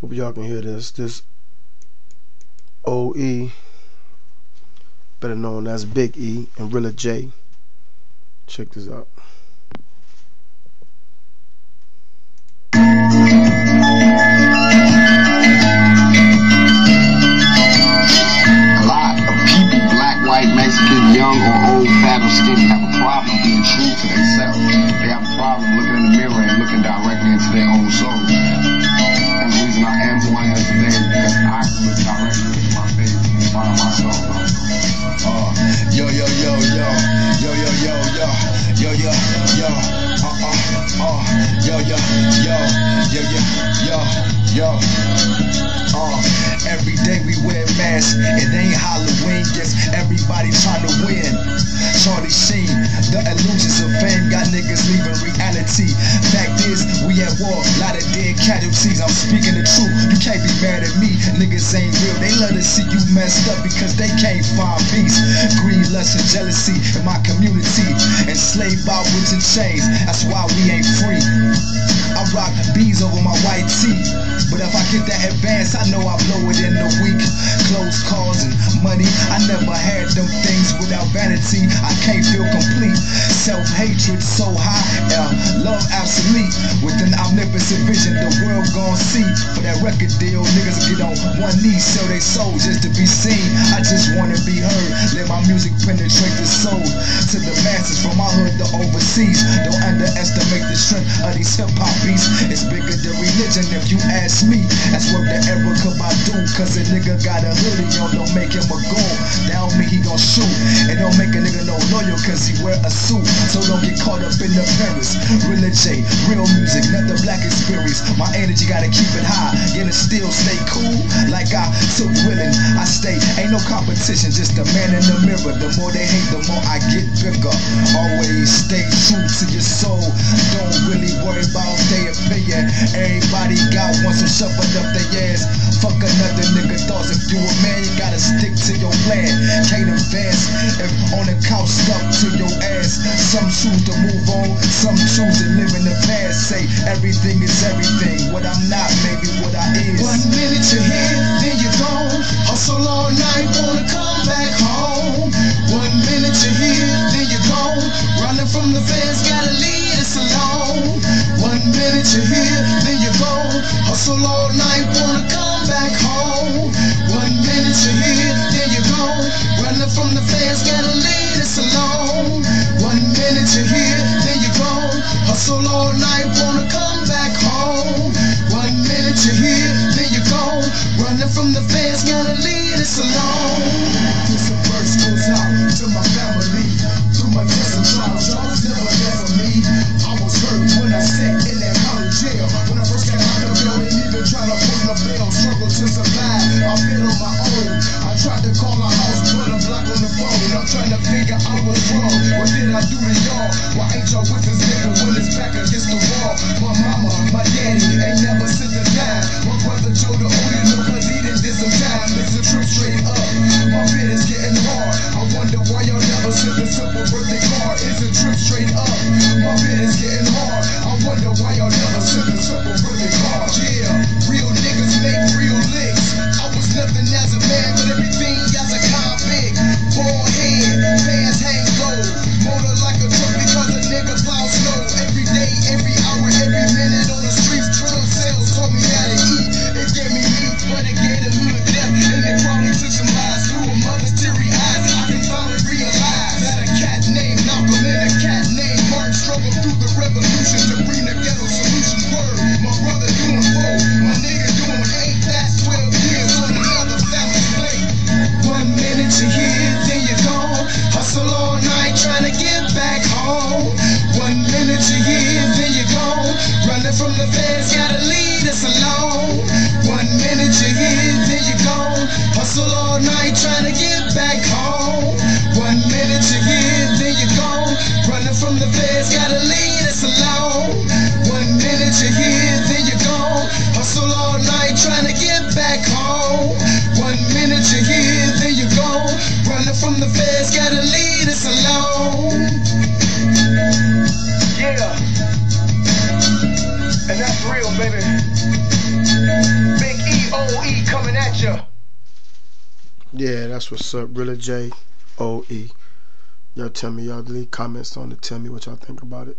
Hope y'all can hear this. This OE, better known as Big E, and Rilla J. Check this out. Mexican, young or old, fat or skinny, have a problem being true to themselves. They have a problem looking in the mirror and looking directly into their own soul. And the reason I am who I am today is because I look directly into my face and find my soul. Yo, yo, yo, yo, yo, yo, yo, yo, yo, yo, yo, yo, yo, yo, yo, yo, yo, yo. Every day we wear masks, it ain't Halloween, yes, everybody trying to win. Charlie Sheen, the illusions of fame got niggas leaving reality. Fact is, we at war, lot of dead casualties. I'm speaking the truth, you can't be mad at me. Niggas ain't real, they love to see you messed up because they can't find peace. Greed, lust, and jealousy in my community. Enslaved by whips and chains, that's why we ain't free. I rock bees over my white tee, but if I get that advance, I know I blow it in a week. Clothes, cars, and money, I never had them things without vanity. I can't feel complete. Self-hatred so high, love obsolete. With an omnipotent vision, the world gon' see. For that record deal, niggas get on one knee, sell their soul just to be seen. I just wanna be heard. Let my music penetrate the soul to the masses from my hood to overseas. Don't underestimate the strength of these hip-hop beats. It's bigger than religion if you ask me. That's what the Erica Badu, cause a nigga got a hoodie on, don't make him a goon. Down me he gon' shoot. It don't make a nigga no loyal cause he wear a suit. So don't get caught up in the Paris. Rilla J, real music, not the black experience. My energy gotta keep it high, yet it still stay cool. Like I took willing, I stay, ain't no competition, just a man in the mirror. The more they hate, the more I get bigger. Always stay true to your soul. Don't really worry about their opinion. Everybody got one, so shove it up their ass. Fuck another nigga thoughts. If you a man, you gotta stick to your plan. Can't advance if on the couch stuck to your ass. Some choose to move on, some choose to live in the past. Say everything is everything. What I'm not, maybe what I is. 1 minute you're here, then you're gone. Hustle all night, wanna come back home. 1 minute you're here, then you're gone. Running from the feds, gotta leave us alone. 1 minute you're here, then you're gone. Hustle all night, wanna come back home. 1 minute you're here, then you're gone. Running from the feds, gotta leave us alone. 1 minute you're here, then you're gone. Hustle all night, wanna come back home. 1 minute you're here, then you're gone. Running from the feds, gotta leave us alone. This verse goes out to my family. Through my tests and trials, y'all was never there for me. I was hurt when I sat in that county jail. When I first got out of jail, they even trying to pay my bail. Struggle to survive, I've been on my own. I tried to call my house, put a block on the phone. I'm trying to figure out what's wrong. What did I do to y'all? Why ain't y'all with this nigga when it's back against the wall? My mama, my daddy ain't never sent a dime. My brother Joe the only know cause he done did some time. It's a trip straight up. My bed is getting hard. I wonder why y'all never sent a simple birthday card. It's a trip straight up. My bed is getting hard. I wonder why y'all never sent a simple birthday card. Yeah, real niggas make real licks. I was nothing as a man, but everything as a convict. Bald head, pants hang low. Motor like a truck because a nigga plow slow. Every day, every hour, every minute on the streets. Drug sales taught me how to eat. It gave me meat, but it gave the hood death. And it probably took some lies through a mother's teary eyes. I can finally realize that a cat named Malcolm and a cat named Mark struggled through the revolution to bring the ghetto solution. Word, my brother doing 4, my nigga doing 8. That's 12 years on another family's plate. 1 minute you're here, then you're gone. Hustle all night trying to get back home. 1 minute you're here, then you're gone. Running from the feds, gotta leave us alone. 1 minute you're here, then you're gone. Hustle all night trying to get back home. 1 minute you're here, then you're gone. Running from the feds, gotta leave us alone. 1 minute you're here, then you're gone. Hustle all night trying to get back home. 1 minute you're here, then you're gone. Running from the feds, gotta leave us alone. Yeah, and that's real, baby. Big Yeah, that's what's up. Rilla J OE. Y'all tell me, y'all leave comments on it. Tell me what y'all think about it.